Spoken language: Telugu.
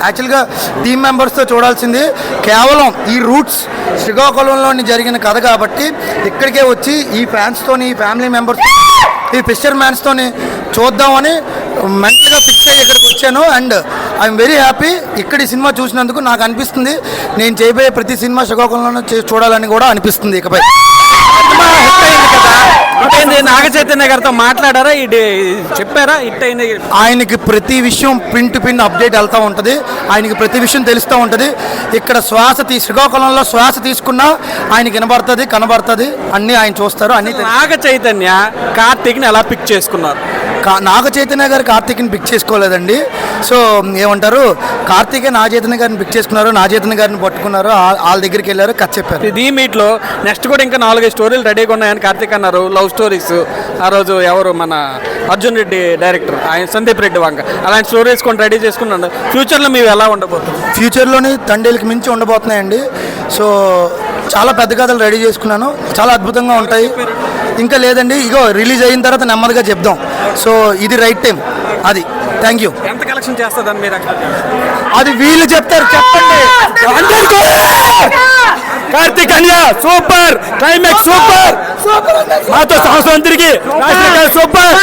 యాక్చువల్గా టీమ్ మెంబర్స్తో చూడాల్సింది కేవలం ఈ రూట్స్ శ్రీకాకుళంలోని జరిగిన కథ కాబట్టి ఇక్కడికే వచ్చి ఈ ఫ్యాన్స్తోని ఈ ఫ్యామిలీ మెంబర్స్ ఈ ఫిషర్ మ్యాన్స్తోని చూద్దామని మెంటల్గా ఫిక్స్ అయ్యి ఇక్కడికి వచ్చాను. And I'm very happy. ఇక్కడ ఈ సినిమా చూసినందుకు నాకు అనిపిస్తుంది నేను చేయబోయే ప్రతి సినిమా శ్రీకాకుళంలో చూడాలని కూడా అనిపిస్తుంది. ఇకపై నాగ చైతన్య గారితో మాట్లాడారా, చెప్పారా హిట్ అయింది? ఆయనకి ప్రతి విషయం పిన్ టు పిన్ అప్డేట్ వెళ్తూ ఉంటుంది. ఆయనకి ప్రతి విషయం తెలుస్తూ ఉంటుంది. ఇక్కడ శ్రీకాకుళంలో శ్వాస తీసుకున్నా ఆయనకి వినబడుతుంది, కనబడుతుంది, అన్నీ ఆయన చూస్తారు. అన్ని నాగ చైతన్య కార్తీక్ని ఎలా పిక్ చేసుకున్నారు? నాగ చైతన్య గారు కార్తీక్ని పిక్ చేసుకోలేదండి. సో ఏమంటారు, కార్తీకే నాగ చైతన్య గారిని పిక్ చేసుకున్నారు, నాగ చైతన్య గారిని పట్టుకున్నారు, వాళ్ళ దగ్గరికి వెళ్ళారు, కథ చెప్పారు. ఇది మీట్లో నెక్స్ట్ కూడా ఇంకా 4 స్టోరీలు రెడీగా ఉన్నాయని కార్తీక్ అన్నారు. లవ్ స్టోరీస్ ఆ రోజు ఎవరు మన అర్జున్ రెడ్డి డైరెక్టర్ ఆయన సందీప్ రెడ్డి వంక అలాంటి స్టోరీస్ కొన్ని రెడీ చేసుకున్నాను. ఫ్యూచర్లో మీరు ఎలా ఉండబోతుంది? ఫ్యూచర్లోని తండేలకి మించి ఉండబోతున్నాయండి. సో చాలా పెద్ద కథలు రెడీ చేసుకున్నాను, చాలా అద్భుతంగా ఉంటాయి. ఇంకా లేదండి, ఇగో రిలీజ్ అయిన తర్వాత నెమ్మదిగా చెప్దాం. సో ఇది రైట్ టైం. అది థ్యాంక్ యూ. ఎంత కలెక్షన్ చేస్తుందని మీరు అది వీళ్ళు చెప్తారు, చెప్పండి. కార్తీక్ అన్య సూపర్, క్లైమాక్స్ సూపర్, మాతో సంవత్సరం తిరిగి సూపర్.